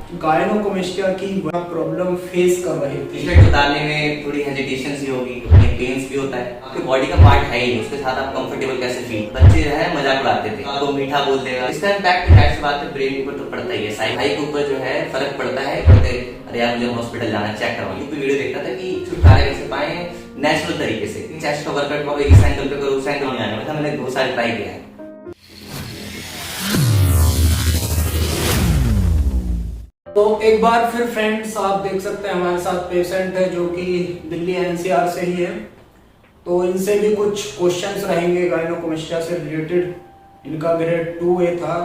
Gynaecomastia की problem face कर रहे थे। टी-शर्ट उतारने में थोड़ी हेजिटेशन सी होगी, पेन्स भी होता है। आपके बॉडी का पार्ट है ही, उसके साथ आप कंफर्टेबल कैसे फील। बच्चे जो है मजाक उड़ाते थे, आपको मीठा बोल देगा। इसका इम्पैक्ट जाहिर सी बात है ब्रेन के ऊपर तो पड़ता ही है, साइकी के ऊपर जो है फर्क पड़ता है। अरे यार मुझे हॉस्पिटल जाना, चेक करवाओ। यूट्यूब वीडियो देखता था कि छुटकारा कैसे पाए नेचुरल तरीके से। चेस्ट का वर्कआउट करो, इस एंगल पे करो, उस एंगल में आने वाला। मैंने 2 साल ट्राई किया है। तो एक बार फिर फ्रेंड्स आप देख सकते हैं हमारे साथ पेशेंट है जो कि दिल्ली एनसीआर से ही है। तो इनसे भी कुछ क्वेश्चंस रहेंगे गायनोकोमेस्टिया से रिलेटेड। इनका ग्रेड 2A था,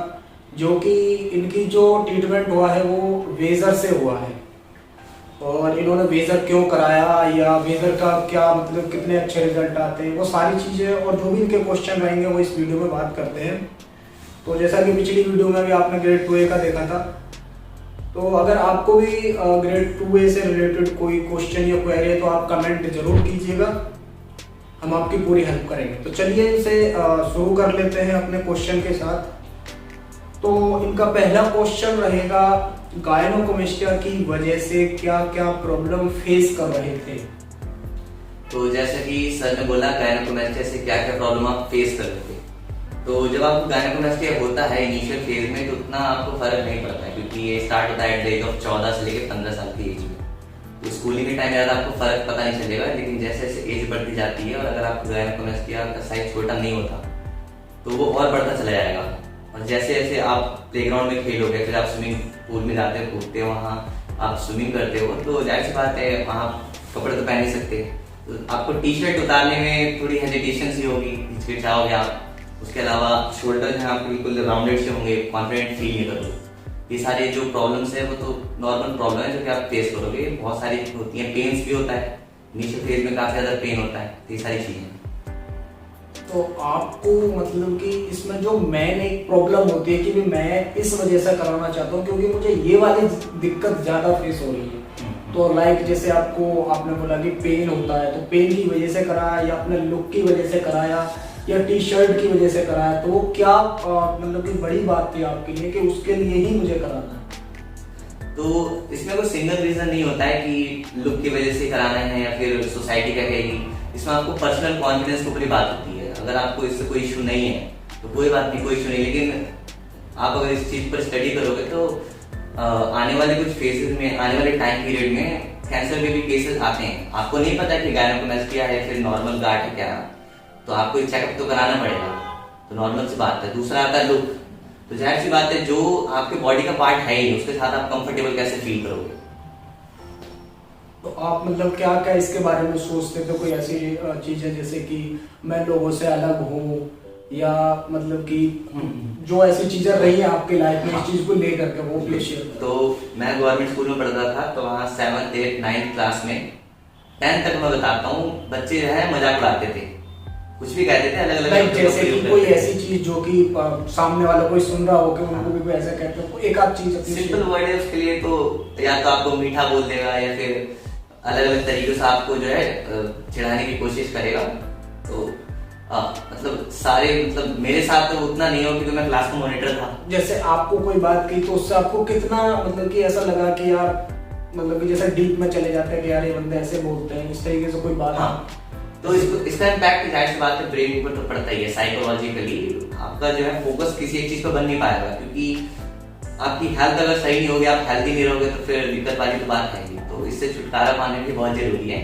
जो कि इनकी जो ट्रीटमेंट हुआ है वो वेजर से हुआ है। और इन्होंने वेजर क्यों कराया या वेजर का क्या मतलब, कितने अच्छे रिजल्ट आते हैं, वो सारी चीज़ें और जो भी इनके क्वेश्चन रहेंगे वो इस वीडियो में बात करते हैं। तो जैसा कि पिछली वीडियो में भी आपने ग्रेड 2A का देखा था, तो अगर आपको भी ग्रेड 2A से रिलेटेड कोई क्वेश्चन या क्वेरी है तो आप कमेंट जरूर कीजिएगा, हम आपकी पूरी हेल्प करेंगे। तो चलिए इसे शुरू कर लेते हैं अपने क्वेश्चन के साथ। तो इनका पहला क्वेश्चन रहेगा, गायनोकोमेस्टिया की वजह से क्या क्या प्रॉब्लम फेस कर रहे थे। तो जैसा कि सर ने बोला गायनोकोमेस्टिया से क्या क्या प्रॉब्लम आप फेस कर रहे थे। तो जब आपको गायनोकोमेस्टिया होता है इनिशियल फेज में तो उतना आपको फर्क नहीं पड़ता है, क्योंकि ये स्टार्ट होता है एट द एज ऑफ 14 से लेकर 15 साल की एज में। तो स्कूलिंग के टाइम ज़्यादा आपको फर्क पता नहीं चलेगा, लेकिन जैसे जैसे एज बढ़ती जाती है और अगर आपको गायनोकोमेस्टिया का साइज छोटा नहीं होता तो वो और बढ़ता चला जाएगा। और जैसे जैसे आप प्लेग्राउंड में खेलोगे, फिर आप स्विमिंग पूल में जाते हो, कूदते हो, वहाँ आप स्विमिंग करते हो, तो जाहिर सी बात है वहाँ कपड़े तो पहन नहीं सकते। तो आपको टी शर्ट उतारने में थोड़ी हेजिटेशन सी होगी, हिचकिचाओगे आप। उसके अलावा शोल्डर जो है आपके बिल्कुल राउंडेड से होंगे, कॉन्फिडेंट फील नहीं करोगे। ये सारे जो प्रॉब्लम्स है वो तो नॉर्मल प्रॉब्लम है जो कि आप फेस करोगे। बहुत सारी होती हैं, पेन्स भी होता है, इनिशियल फेज में काफी ज्यादा पेन होता है, तो ये सारी चीजें। तो आपको मतलब कि इसमें जो मेन एक प्रॉब्लम होती है कि भी मैं इस वजह से कराना चाहता हूँ क्योंकि मुझे ये वाली दिक्कत ज्यादा फेस हो रही है। तो लाइक जैसे आपने बोला कि पेन होता है, तो पेन की वजह से कराया या अपने लुक की वजह से कराया या टी शर्ट की वजह से कराया, तो वो क्या मतलब कि बड़ी बात थी आपके लिए कि उसके लिए ही मुझे कराना है। तो इसमें कोई सिंगल रीजन नहीं होता है कि लुक की वजह से कराना है या फिर सोसाइटी क्या कहेगी। इसमें आपको पर्सनल कॉन्फिडेंस के ऊपर बात होती है। अगर आपको इससे कोई इशू नहीं है तो कोई बात नहीं, कोई इशू नहीं। लेकिन आप अगर इस चीज पर स्टडी करोगे तो आने वाले कुछ फेजेस में, आने वाले टाइम पीरियड में कैंसर के भी केसेस आते हैं। आपको नहीं पता कि गायनोकोमेस्टिया है फिर नॉर्मल गार्ड है क्या, तो आपको एक चेकअप तो कराना पड़ेगा, तो नॉर्मल सी बात है। दूसरा आता है लुक, तो जाहिर सी बात है जो आपके बॉडी का पार्ट है ही, उसके साथ आप कंफर्टेबल कैसे फील करोगे। तो आप मतलब क्या क्या इसके बारे में सोचते थे, कोई ऐसी चीजें जैसे कि मैं लोगों से अलग हूँ या मतलब कि जो ऐसी चीजें रही है आपकी लाइफ में इस चीज को लेकर के, वो प्लीज शेयर करें। तो मैं गवर्नमेंट स्कूल में पढ़ता था, तो वहाँ 7th 8th 9th क्लास में 10th तक मैं बताता हूँ, बच्चे जो है मजाक उड़ाते थे, कुछ भी कहते थे अलग अलग। जैसे कि कोई ऐसी चीज जो कि सामने वाला कोई सुन रहा हो कि उनको भी कोई ऐसा कहते हो, एक आध चीज सिंपल वर्ड है उसके लिए। तो या तो आपको मीठा बोल देगा या फिर अलग अलग तरीकों से आपको जो है चिढ़ाने की कोशिश करेगा। तो मतलब सारे मतलब मेरे साथ तो उतना नहीं हो क्योंकि मैं क्लास का मॉनिटर था। जैसे आपको कोई बात की तो उससे आपको कितना मतलब कि ऐसा लगा कि यार मतलब कि जैसे डीप में चले जाते हैं कि यार ये बंदे ऐसे बोलते हैं, इस तरीके से कोई बात। हाँ, तो इसका इम्पैक्ट जाहिर सी बात है ब्रेन के ऊपर तो पड़ता ही है। साइकोलॉजिकली आपका जो है फोकस किसी एक चीज पर बन नहीं पाएगा, क्योंकि आपकी हेल्थ अगर सही नहीं होगी, आप हेल्थी नहीं रहोगे तो फिर दिक्कत वाली तो बात है। तो इससे छुटकारा पाने भी बहुत जरूरी है।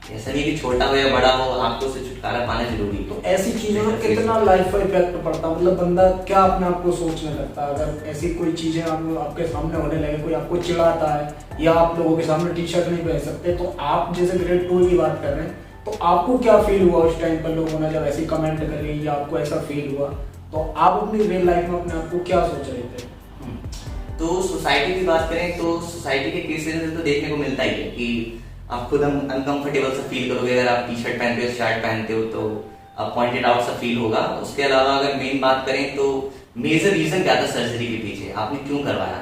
ऐसा नहीं कि छोटा हो या बड़ा हो, आपको उससे छुटकारा पाना जरूरी है। तो ऐसी चीजों में कितना लाइफ पर इफेक्ट पड़ता, मतलब बंदा क्या अपने आप को सोचने लगता है अगर ऐसी कोई चीजें आपके सामने होने लगे, कोई आपको चिढ़ाता है या आप लोगों के सामने टी शर्ट नहीं पहन सकते, तो आप जैसे ग्रेड 2 की बात कर रहे हैं, तो आपको क्या फील हुआ उस टाइम पर लोगों ने जब ऐसी कमेंट करी या आपको ऐसा फील हुआ, तो आप अपनी रियल लाइफ में अपने आप को क्या सोच रहे थे। तो सोसाइटी की बात करें तो सोसाइटी के केसेस में तो देखने को मिलता ही है कि आप खुद अनकंफर्टेबल सा फील करोगे। अगर आप टी शर्ट पहनते हो, शर्ट पहनते हो तो आप पॉइंटेड आउट सा फील होगा। उसके अलावा अगर मेन बात करें तो मेजर रीजन क्या था सर्जरी के पीछे, आपने क्यों करवाया।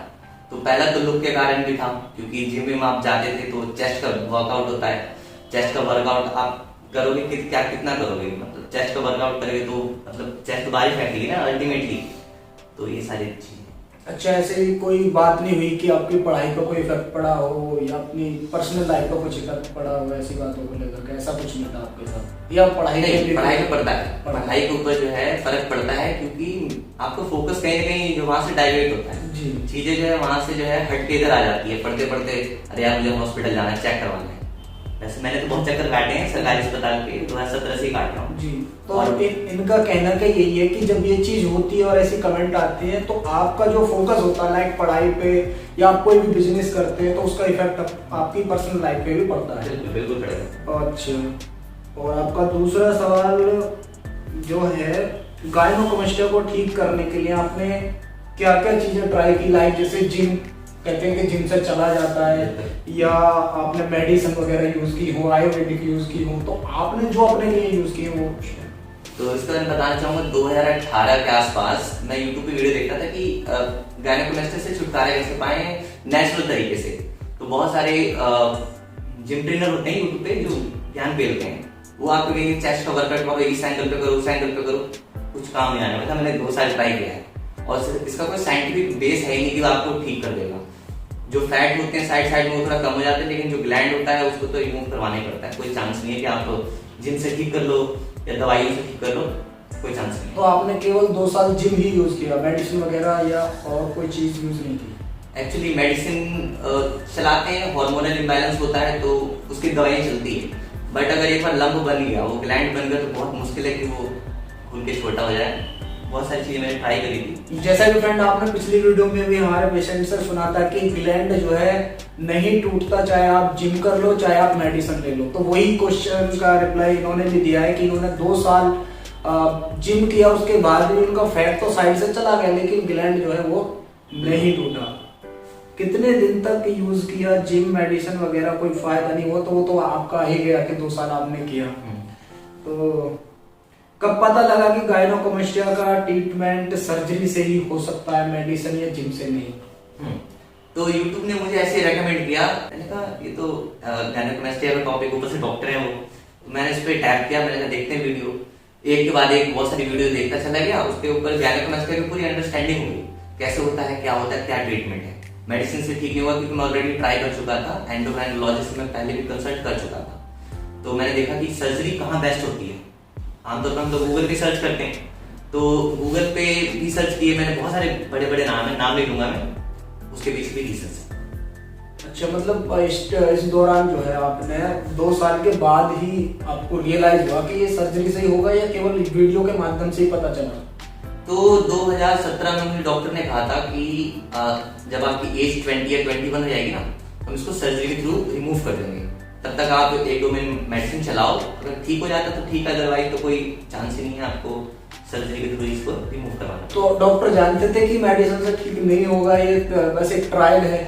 तो पहला तो लुक के कारण भी था, क्योंकि जिम में आप जाते थे तो चेस्ट का वर्कआउट होता है। चेस्ट का वर्कआउट आप करोगे क्या, कितना करोगे, मतलब चेस्ट का वर्कआउट करोगे तो मतलब चेस्ट तो बाहर फेंकेगी ना अल्टीमेटली। तो ये सारी चीजें। अच्छा, ऐसे कोई बात नहीं हुई कि आपकी पढ़ाई पर कोई इफेक्ट पड़ा हो या अपनी पर्सनल लाइफ पर कुछ इफेक्ट पड़ा हो, ऐसी बातों को लेकर के ऐसा कुछ नहीं था आपके साथ? या पढ़ाई नहीं, पढ़ाई पे पड़ता है, पढ़ाई के ऊपर जो है फर्क पड़ता है, क्योंकि आपको फोकस कहीं ना कहीं जो वहां से डाइवर्ट होता है, जी, चीजें जो है वहां से जो है हट के इधर आ जाती है। पढ़ते पढ़ते अरे यार मुझे हॉस्पिटल जाना है, चेक करवाना है। वैसे मैंने तो बहुत चक्कर काटे हैं सरकारी अस्पताल के, 2017 से ही काट रहा हूँ जी। तो और इनका कहना क्या यही है कि जब ये चीज होती है और ऐसी कमेंट आती है तो आपका जो फोकस होता है लाइक पढ़ाई पे या आप कोई भी बिजनेस करते हैं तो उसका इफेक्ट आपकी पर्सनल लाइफ पे भी पड़ता है। बिल्कुल पड़ेगा। अच्छा, और आपका दूसरा सवाल जो है, गायनोकोमेस्टिया को ठीक करने के लिए आपने क्या क्या चीजें ट्राई की, लाइक जैसे जिम, कहते हैं कि जिम से चला जाता है, या आपने मेडिसिन वगैरह यूज की हो, आयुर्वेदिक यूज की हो, तो आपने जो अपने लिए यूज की वो? तो इसका मैं बताना चाहूंगा 2018 के आसपास मैं यूट्यूब पे वीडियो देखता था कि गायनोकोमेस्टिया से छुटकारा कैसे पाए नेचुरल तरीके से। तो बहुत सारे जिम ट्रेनर होते हैं यूट्यूब पे जो ज्ञान पेलते हैं, वो आपको कहेंगे चेस्ट का वर्कआउट करो, इस एंगल पे करो, उस एंगल पे करो, कुछ काम नहीं आने वाला। मैंने 2 साल ट्राई किया है और इसका कोई साइंटिफिक बेस है ही नहीं कि वो आपको ठीक कर देगा। जो फैट होते हैं साइड साइड में वो थोड़ा कम हो जाते हैं, लेकिन जो ग्लैंड होता है उसको तो रिमूव करवाना ही पड़ता है। कोई चांस नहीं है कि आप जिम से ठीक कर लो या दवाइयों से ठीक कर लो, कोई चांस नहीं। तो आपने केवल 2 साल जिम ही यूज किया, मेडिसिन वगैरह या और कोई चीज यूज नहीं की? एक्चुअली मेडिसिन चलाते हैं, हार्मोनल इम्बैलेंस होता है तो उसकी दवाइयाँ चलती है, बट अगर एक बार लंब बन गया, वो ग्लैंड बन गया, तो बहुत मुश्किल है कि वो खुल के छोटा हो जाए। बहुत सारी चीजें मैंने ट्राई करी थी। जैसा कि फ्रेंड आपने पिछली वीडियो में भी हमारे पेशेंट से सुना था कि ग्लैंड जो है नहीं टूटता, चाहे आप जिम कर लो चाहे आप मेडिसिन ले लो। तो वही क्वेश्चन का रिप्लाई इन्होंने भी दिया है कि इन्होंने 2 साल जिम किया, उसके बाद भी उनका फैट तो साइड से चला गया लेकिन ग्लैंड जो है वो नहीं टूटा। कितने दिन तक यूज किया जिम, मेडिसिन वगैरह, कोई फायदा नहीं हुआ? तो वो तो आपका ही गया कि 2 साल आपने किया। तो कब पता लगा कि गायनोकोमेस्टिया का ट्रीटमेंट सर्जरी से ही हो सकता है, मेडिसिन या जिम से नहीं? तो YouTube ने मुझे ऐसे रेकमेंड किया, मैंने कहा ये तो गायनोकोमेस्टिया का टॉपिक, ऊपर से डॉक्टर है वो, तो मैंने इस पे टैप किया, मैंने कहा देखते हैं वीडियो। एक के बाद एक बहुत सारी वीडियो देखता चला गया, उसके ऊपर गायनोकोमेस्टिया की पूरी अंडरस्टैंडिंग हो गई, कैसे होता है, क्या होता है, क्या ट्रीटमेंट है। मेडिसिन से ठीक नहीं हुआ क्योंकि मैं ऑलरेडी ट्राई कर चुका था, एंडोक्राइनोलॉजिस्ट में पहले भी कंसल्ट कर चुका था। तो मैंने देखा कि सर्जरी कहाँ बेस्ट होती है। आमतौर पर हम लोग गूगल पे सर्च करते हैं, तो गूगल पे भी सर्च किए मैंने, बहुत सारे बड़े बड़े नाम है, नाम नहीं लूंगा मैं, उसके पीछे भी रीजंस है। अच्छा, मतलब इस दौरान जो है आपने 2 साल के बाद ही आपको रियलाइज हुआ कि ये सर्जरी से ही होगा या केवल वीडियो के माध्यम से ही पता चला? तो 2017 में मुझे डॉक्टर ने कहा था कि जब आपकी एज 20 या 21 हो जाएगी ना, हम इसको सर्जरी के थ्रू रिमूव कर देंगे। तब तक आप 1-2 महीने मेडिसिन चलाओ, अगर ठीक हो जाता तो ठीक है, अदरवाइज तो कोई चांस ही नहीं है आपको सर्जरी के थ्रू इसको रिमूव करवाना। तो डॉक्टर जानते थे कि मेडिसिन से ठीक नहीं होगा, ये बस एक ट्रायल है?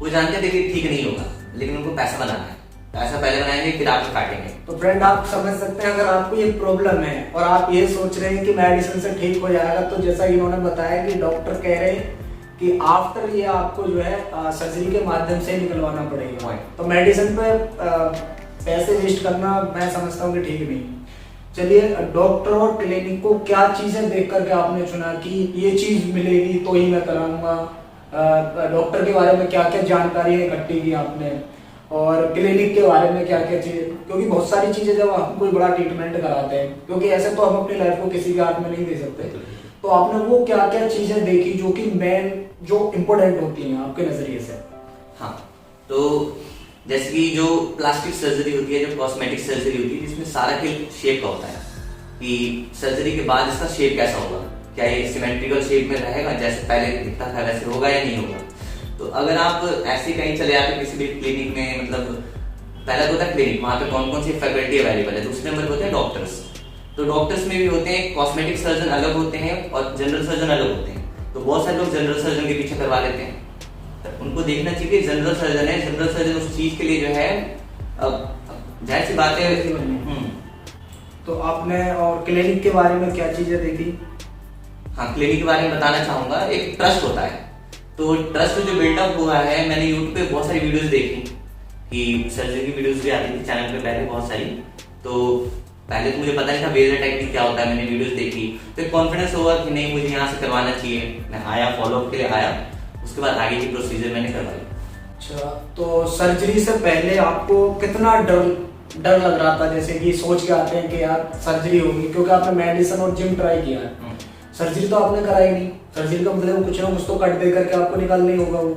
वो जानते थे कि ठीक नहीं होगा, लेकिन उनको पैसा बनाना है, पैसा पहले बनाएंगे फिर आपको काटेंगे। तो फ्रेंड आप समझ सकते हैं, अगर आपको ये प्रॉब्लम है और आप ये सोच रहे हैं कि मेडिसिन से ठीक हो जाएगा, तो जैसा इन्होंने बताया कि डॉक्टर कह रहे हैं कि आफ्टर ये आपको जो है सर्जरी के माध्यम से निकलवाना पड़ेगा। तो मेडिसिन पे पैसे वेस्ट करना मैं समझता हूँ कि ठीक नहीं। चलिए, डॉक्टर और क्लिनिक को क्या चीजें देख करके आपने चुना कि ये चीज मिलेगी तो ही मैं कराऊंगा? डॉक्टर के बारे में क्या क्या जानकारी इकट्ठी की आपने, और क्लिनिक के बारे में क्या क्या चीजें? क्योंकि बहुत सारी चीजें जब हम कोई बड़ा ट्रीटमेंट कराते हैं, क्योंकि ऐसे तो हम अपनी लाइफ को किसी के हाथ में नहीं दे सकते, तो आपने वो क्या क्या चीजें देखी जो कि मेन, जो इम्पोर्टेंट होती हैं आपके नजरिए से? हाँ, तो जैसे कि जो प्लास्टिक सर्जरी होती है, जो कॉस्मेटिक सर्जरी होती है, जिसमें सारा खेल शेप का होता है कि सर्जरी के बाद इसका शेप कैसा होगा, क्या ये सिमेट्रिकल शेप में रहेगा, जैसे पहले दिखता था वैसे होगा या नहीं होगा। तो अगर आप ऐसे कहीं चले जाते किसी भी क्लिनिक में, मतलब पहला तो होता है क्लिनिक, वहां पे कौन कौन सी फैकल्टी अवेलेबल है, दूसरे नंबर पे होते हैं डॉक्टर्स। तो डॉक्टर्स में भी होते हैं कॉस्मेटिक सर्जन अलग होते हैं और जनरल सर्जन अलग होते हैं। तो बहुत सारे लोग जनरल सर्जन के पीछे करवा लेते हैं, तो उनको देखना चाहिए कि जनरल सर्जन है, जनरल सर्जन उस चीज के लिए जो है, अब जाहिर सी बात है। तो आपने और क्लिनिक के बारे में क्या चीजें देखी? हाँ, क्लिनिक के बारे में बताना चाहूंगा। एक ट्रस्ट होता है, तो ट्रस्ट जो बिल्डअप हुआ है, मैंने यूट्यूब पे बहुत सारी वीडियोस देखी कि सर्जरी की वीडियोस भी आती थी चैनल पे पहले बहुत सारी। तो पहले तो मुझे पता नहीं था वेजर टेक्निक क्या होता है, मैंने वीडियोस देखी तो एक कॉन्फिडेंस हुआ कि नहीं मुझे यहाँ से करवाना चाहिए। मैं आया, फॉलोअप के लिए आया, उसके बाद आगे की प्रोसीजर मैंने करवाई। अच्छा, तो सर्जरी से पहले आपको कितना डर लग रहा था? जैसे कि सोच के आते हैं कि यार सर्जरी होगी, क्योंकि आपने मेडिसिन और जिम ट्राई किया है, सर्जरी तो आपने कराई नहीं। सर्जरी का मतलब कुछ ना कुछ तो कट दे करके आपको निकालना ही होगा वो।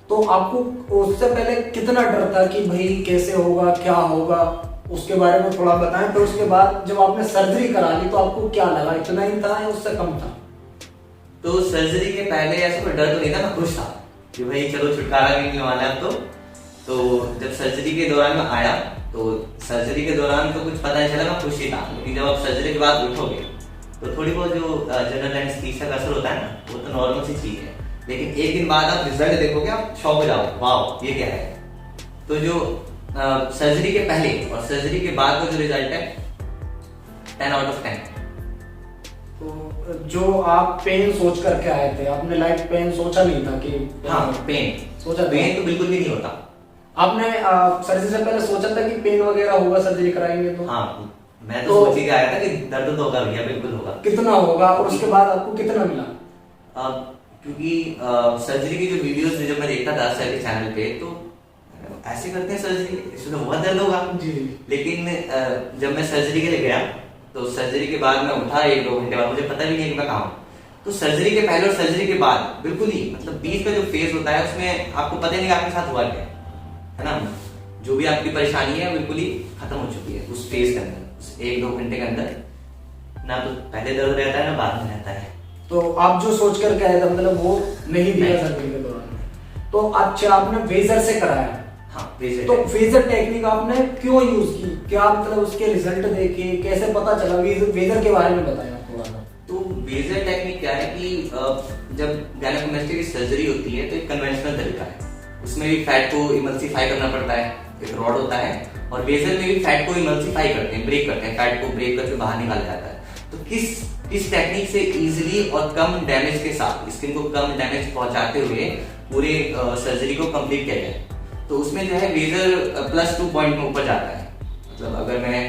तो आपको उससे पहले कितना डर था कि भाई कैसे होगा, क्या होगा, उसके बारे में थोड़ा बताएं। तो उसके बाद जब आपने सर्जरी करा ली तो आपको क्या लगा, इतना ही था या उससे कम था? तो सर्जरी के पहले ऐसा कोई डर तो नहीं था, मैं खुश था कि भाई चलो छुटकारा भी नहीं वाला अब तो जब सर्जरी के दौरान मैं आया तो सर्जरी के दौरान तो कुछ पता नहीं चला, मैं खुश ही था। लेकिन जब आप सर्जरी के बाद उठोगे तो थोड़ी बहुत जो जनरल एनेस्थीसिया का असर होता है ना, वो तो नॉर्मल सी चीज है। लेकिन एक दिन बाद आप रिजल्ट देखोगे, आप शॉक हो जाओगे, वाह ये क्या है। तो जो सर्जरी के पहले और सर्जरी के बाद का जो रिजल्ट है 10 आउट ऑफ 10। तो जो आप पेन सोच करके आए थे, आपने लाइक पेन सोचा नहीं था कि? हाँ, पेन सोचा? पेन तो बिल्कुल भी नहीं होता। आपने सर्जरी से पहले सोचा था कि पेन वगैरह होगा सर्जरी कराएंगे तो? हाँ, मैं तो सोच के आया था कि दर्द तो होगा भैया, बिल्कुल होगा। कितना होगा और उसके बाद आपको कितना मिला? क्योंकि सर्जरी की जो वीडियोस जब मैं देखता था सर के चैनल पे, तो ऐसे करते हैं सर्जरी, इसमें तो बहुत दर्द होगा जी। लेकिन जब मैं सर्जरी के लिए गया तो सर्जरी के बाद मैं उठा 1-2 घंटे बाद, मुझे पता भी नहीं कि मैं कहाँ हूँ। तो सर्जरी के पहले और सर्जरी के बाद बिल्कुल ही मतलब बीच का जो फेज होता है उसमें आपको पता ही नहीं आपके साथ हुआ क्या है ना। जो भी आपकी परेशानी है बिल्कुल ही खत्म हो चुकी है उस फेज के अंदर, उस 1-2 घंटे के अंदर। ना तो पहले दर्द रहता है ना बाद में रहता है। तो आप जो सोच करके आए थे मतलब वो नहीं दिया सर्जरी के दौरान? तो अच्छा, आपने वेजर से कराया? हाँ, वेजर। तो वेजर टेक्निक आपने क्यों यूज की? क्या मतलब उसके रिजल्ट देखे, कैसे पता चला? वेजर के बारे में बताएं आप थोड़ा। तो वेजर टेक्निक क्या है कि जब गायनेकोमेस्टिक की सर्जरी होती है तो एक कन्वेंशनल तरीका है, उसमें भी फैट को इमल्सीफाई करना पड़ता है, एक रॉड होता है, और वेजर में भी फैट को इमल्सीफाई करते हैं, ब्रेक करते हैं, फैट को ब्रेक करके बाहर निकाला जाता है। तो किस टेक्निक से इजीली और कम डैमेज के साथ स्किन को कम डैमेज पहुंचाते हुए पूरे सर्जरी को कंप्लीट किया जाए, तो उसमें जो है वेजर +2 पॉइंट में ऊपर जाता है। मतलब अगर मैं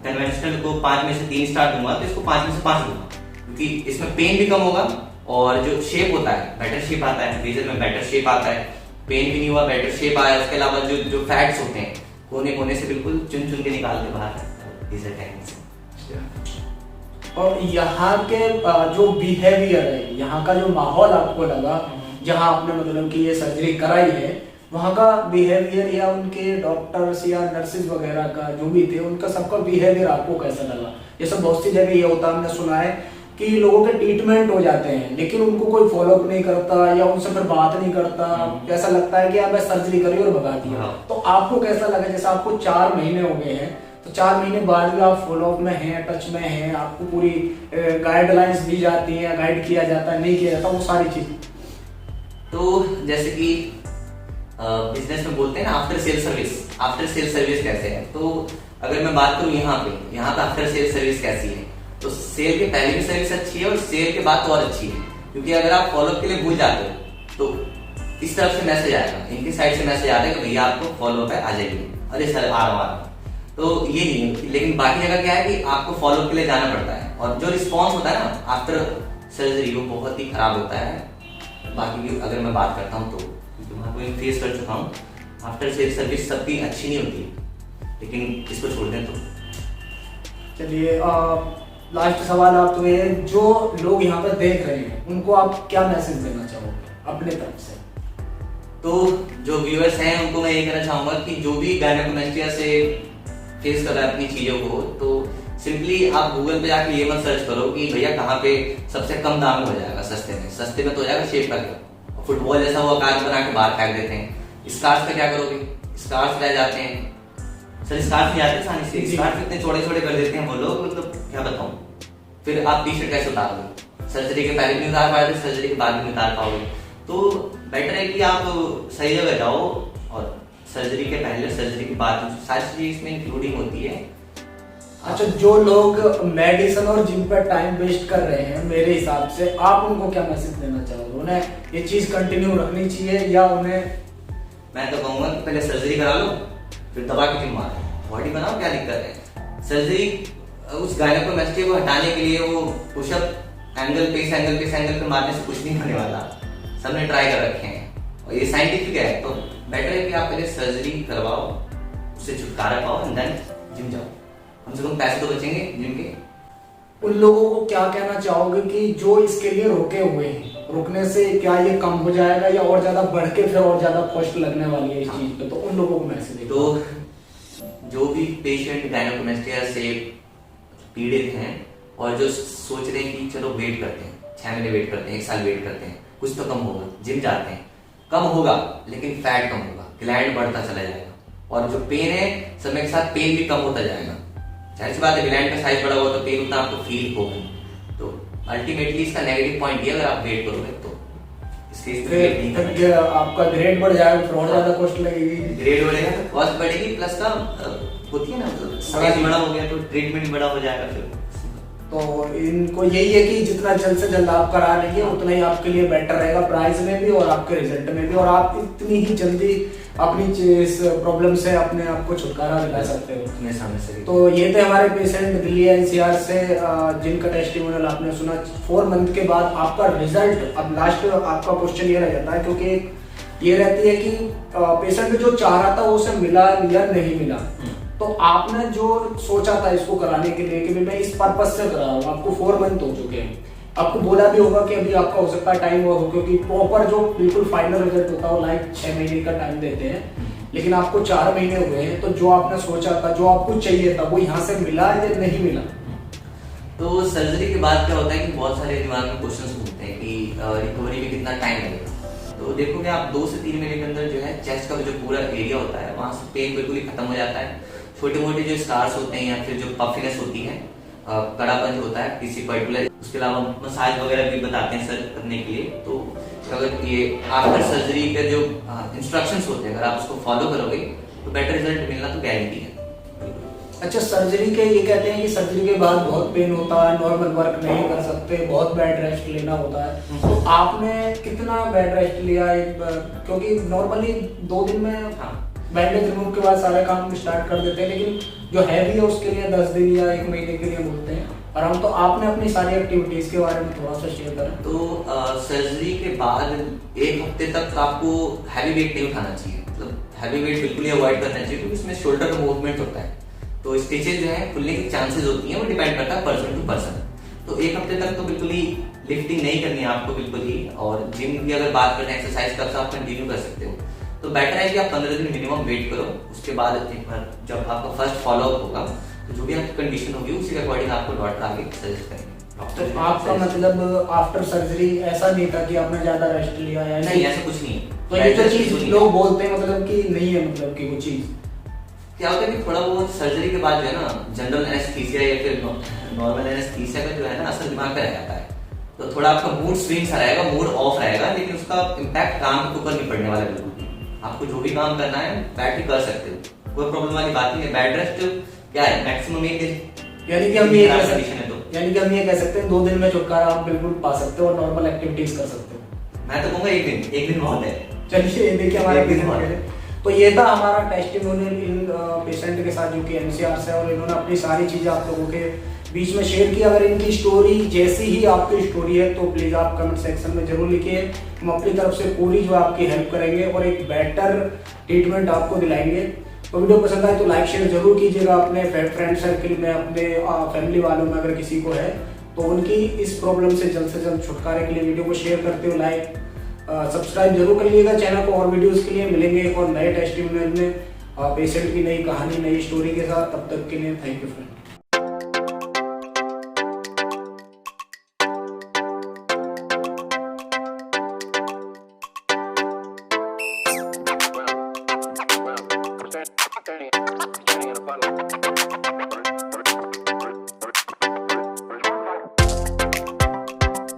कन्वेंशनल को 5 में से 3 स्टार दूंगा तो इसको 5 में से 5 दूंगा, क्योंकि इसमें पेन भी कम होगा और जो शेप होता है बेटर शेप आता है, वेजर में बेटर शेप आता है, पेन भी नहीं हुआ, बेटर शेप आया। उसके अलावा जो फैट्स होते हैं कोने कोने से बिल्कुल चुन चुन के निकाल के बाहर वेजर टेक्निक से। और यहाँ के जो बिहेवियर है, यहाँ का जो माहौल आपको लगा जहाँ आपने मतलब कि ये सर्जरी कराई है, वहाँ का बिहेवियर या उनके डॉक्टर्स या नर्सेज वगैरह का जो भी थे उनका सबका बिहेवियर आपको कैसा लगा? जैसे बहुत सी जगह ये होता है, हमने सुना है कि लोगों के ट्रीटमेंट हो जाते हैं लेकिन उनको कोई फॉलोअप नहीं करता या उनसे फिर बात नहीं करता, ऐसा लगता है कि आप सर्जरी करी और भगा दिया। तो आपको कैसा लगा? जैसे आपको 4 महीने हो गए हैं, तो 4 महीने बाद भी आप फॉलोअप में हैं, टच में हैं, आपको पूरी गाइडलाइंस दी जाती है, गाइड किया जाता है, नहीं किया जाता, वो सारी चीज? तो जैसे कि बिजनेस में बोलते हैं ना after sale service, after sale service कैसे है, तो अगर मैं बात करूं यहाँ पे आफ्टर सेल सर्विस कैसी है, तो सेल के पहले भी सर्विस अच्छी है और सेल के बाद तो और अच्छी है। क्योंकि अगर आप फॉलोअप के लिए भूल जाते हो तो इस तरफ से मैसेज आएगा, इनकी साइड से मैसेज आता है कि भैया आपको फॉलोअप है, आ जाइए, अरे सर आ रहा हूँ। तो ये नहीं है, लेकिन बाकी जगह क्या है कि आपको फॉलोअप के लिए जाना पड़ता है और जो रिस्पॉन्स होता है ना आफ्टर सर्जरी वो बहुत ही खराब होता है। बाकी की अगर मैं बात करता हूँ तो वहाँ को फेस कर चुका हूँ, आफ्टर सेल सर्विस सबकी अच्छी नहीं होती, लेकिन इसको छोड़ दें तो। चलिए लास्ट सवाल आप तो ये, जो लोग यहाँ पर देख रहे हैं उनको आप क्या मैसेज देना चाहोगे अपने तरफ से? तो जो व्यूअर्स हैं उनको मैं ये कहना चाहूंगा कि जो भी गायनेकोमेस्टिया से फेस कर रहा है अपनी चीजों को, तो सिंपली आप गूगल पे जाके ये मत सर्च करो कि भैया कहाँ पे सबसे कम दाम में हो जाएगा, सस्ते में तो हो जाएगा शेप का। फुटबॉल जैसा वो आकार बना के बाहर फेंक देते हैं। स्कार्स का क्या करोगे? स्कार्स रह जाते हैं सर, स्कार्फ नहीं आते आसानी से, स्कार्फ इतने छोटे छोटे कर देते हैं वो लोग, मतलब क्या बताऊं। फिर आप टी-शर्ट कैसे उतारोगे? सर्जरी के पहले भी उतार पाए थे, सर्जरी के बाद भी उतार पाओगे। तो बेटर है कि आप सही जगह जाओ और सर्जरी के पहले सर्जरी के बाद सारी चीजें इसमें इंक्लूडिंग होती है। अच्छा, जो लोग मेडिसिन और जिम पर टाइम वेस्ट कर रहे हैं, मेरे हिसाब से आप उनको क्या मैसेज देना चाहोगे? उन्हें ये चीज कंटिन्यू रखनी चाहिए या उन्हें? मैं तो कहूंगा कि पहले सर्जरी करा लो, फिर दबा के जिम मारो, बॉडी बनाओ, क्या दिक्कत है। सर्जरी उस गायनेकोमेस्टिया को हटाने के लिए वो पुशअप एंगल पे इस एंगल पे मारने से कुछ नहीं होने वाला। सबने ट्राई कर रखे हैं और ये साइंटिफिक है। तो बेटर है कि आप पहले सर्जरी करवाओ, उससे छुटकारा पाओ एंड देन जिम जाओ। कम से कम पैसे तो बचेंगे जिम के। उन लोगों को क्या कहना चाहोगे कि जो इसके लिए रुके हुए हैं, रुकने से क्या ये कम हो जाएगा या और ज्यादा बढ़ के फिर और ज्यादा कॉस्ट लगने वाली है इस चीज पे? तो उन लोगों को मैसेज तो जो भी पेशेंट गायनेकोमेस्टिया से पीड़ित हैं और जो सोच रहे हैं कि चलो वेट करते हैं, 6 महीने वेट करते हैं, 1 साल वेट करते हैं, कुछ तो कम होगा, जिम जाते हैं, कम होगा लेकिन फैट कम होगा, ग्लैंड बढ़ता चला जाएगा और जो पेन है समय के साथ पेन भी कम होता जाएगा। जाहिर सी बात है, ग्लैंड का साइज बड़ा हुआ तो पेन उतना आपको फील होगा। तो अल्टीमेटली इसका नेगेटिव पॉइंट ये, अगर आप वेट करोगे तो आपका ग्रेड बढ़ जाएगा, फिर और ज्यादा कॉस्ट लगेगी। ग्रेड बढ़ेगा तो कॉस्ट बढ़ेगी, प्लस का होती है ना, मतलब साइज बड़ा हो गया तो ट्रीटमेंट बड़ा हो जाएगा फिर। तो इनको यही है कि जितना जल्द से जल्द आप करा लेंगे उतना ही आपके लिए बेटर रहेगा, प्राइस में भी और आपके रिजल्ट में भी, और आप इतनी ही जल्दी अपनी इस प्रॉब्लम से अपने आप को छुटकारा दिला सकते हो। तो ये थे हमारे पेशेंट दिल्ली एनसीआर से, जिनका टेस्टिमोनियल आपने सुना। 4 मंथ के बाद आपका रिजल्ट, अब लास्ट आपका क्वेश्चन ये रह जाता है क्योंकि ये रहती है कि पेशेंट जो चाह रहा था वो उसे मिला या नहीं मिला। तो आपने जो सोचा था इसको कराने के लिए कि मैं इस पर्पज से करा रहा हूँ, आपको 4 मंथ हो चुके हैं, आपको बोला भी होगा कि अभी आपका हो सकता है टाइम हुआ हो, क्योंकि प्रॉपर जो बिल्कुल फाइनल रिजल्ट होता है वो लाइक 6 महीने का टाइम देते हैं, लेकिन आपको 4 महीने हुए हैं। तो जो आपने सोचा था, जो आपको चाहिए था, वो यहाँ से मिला या नहीं मिला? तो सर्जरी के बाद क्या होता है कि बहुत सारे दिमाग में क्वेश्चंस घूमते हैं कि रिकवरी में कितना टाइम लगेगा। तो देखोगे आप 2 से 3 महीने के अंदर जो है चेस्ट का जो पूरा एरिया होता है वहां से पेन बिल्कुल ही खत्म हो जाता है। छोटे मोटे जो स्कार्स होते हैं या फिर जो पफिनेस होती है, कड़ापन होता है किसी पर्टिकुलर, उसके अलावा मसाज वगैरह भी बताते हैं सर करने के लिए। तो अगर ये आफ्टर सर्जरी के जो इंस्ट्रक्शंस होते हैं अगर आप उसको फॉलो करोगे तो बेटर रिजल्ट मिलना तो गारंटी है। अच्छा, सर्जरी के ये कहते हैं कि सर्जरी के बाद बहुत पेन होता है, नॉर्मल वर्क नहीं कर सकते, बहुत बेड रेस्ट लेना होता है। तो आपने कितना बेड रेस्ट लिया? क्योंकि नॉर्मली 2 दिन में बैंडेज रिमूव के बाद सारे काम स्टार्ट कर देते हैं, लेकिन जो हैवी है उसके लिए 10 दिन या 1 महीने के लिए बोलते हैं आराम। तो आपने अपनी सारी एक्टिविटीज के बारे में थोड़ा सा शेयर करें। तो सर्जरी के बाद 1 हफ्ते तक आपको हैवी वेट नहीं उठाना चाहिए, मतलब हैवी वेट बिल्कुल ही अवॉइड करना चाहिए, क्योंकि इसमें शोल्डर का मूवमेंट होता है। तो स्टिचेज जो है खुलने की चांसेस होती हैं, वो डिपेंड करता है पर्सन टू पर्सन। तो 1 हफ्ते तक तो बिल्कुल ही लिफ्टिंग नहीं करनी है आपको बिल्कुल ही। और जिम की अगर बात करें, एक्सरसाइज का आप कंटिन्यू कर सकते हो। तो बेटर है कि आप 15 दिन मिनिमम वेट करो। उसके बाद एक बार जब आपका फर्स्ट फॉलोअप होगा तो जो भी आपकी कंडीशन होगी उसी के अकॉर्डिंग आपको डॉक्टर आगे सजेस्ट करेंगे। तो आपका मतलब आफ्टर सर्जरी ऐसा नहीं था कि आपने ज्यादा रेस्ट लिया या नहीं, ऐसा कुछ नहीं है। तो ये जो चीज लोग बोलते हैं मतलब कि नहीं है, मतलब कि वो चीज क्या होता है कि थोड़ा बहुत सर्जरी के बाद जो है ना, जनरल एनेस्थीसिया या फिर नॉर्मल एनेस्थीसिया का जो है ना असर दिमाग पे रह जाता है। तो थोड़ा आपका मूड स्विंग्स रहेगा, मूड ऑफ रहेगा, लेकिन उसका इम्पैक्ट काम के ऊपर नहीं पड़ने वाला बिल्कुल। आपको जो भी काम करना है बैठ के कर सकते हो, कोई प्रॉब्लम वाली बात नहीं है। बेड रेस्ट क्या है, मैक्सिमम 1 दिन, यानी कि हम ये कह सकते हैं 2 दिन में छुटकारा आप बिल्कुल पा सकते हो और नॉर्मल एक्टिविटीज कर सकते हो। मैं तो कहूँगा 1 दिन बहुत है। चलिए देखिए हमारे तो ये था हमारा टेस्टिमोनियल इन पेशेंट के साथ जो कि एनसीआर से, और इन्होंने अपनी सारी चीजें आप लोगों के बीच में शेयर की। अगर इनकी स्टोरी जैसी ही आपकी स्टोरी है तो प्लीज आप कमेंट सेक्शन में जरूर लिखिए। हम अपनी तरफ से पूरी जो आपकी हेल्प करेंगे और एक बेटर ट्रीटमेंट आपको दिलाएंगे। तो वीडियो पसंद आए तो लाइक शेयर जरूर कीजिएगा अपने फ्रेंड सर्कल में, अपने फैमिली वालों में अगर किसी को है तो उनकी इस प्रॉब्लम से जल्द छुटकारे के लिए वीडियो को शेयर करते हो, लाइक सब्सक्राइब जरूर कर लीजिएगा चैनल को। और वीडियोस के लिए मिलेंगे एक और नए टेस्टिमोनियल में पेशेंट की नई कहानी, नई स्टोरी के साथ। तब तक के लिए thank you friend. Standing in a puddle.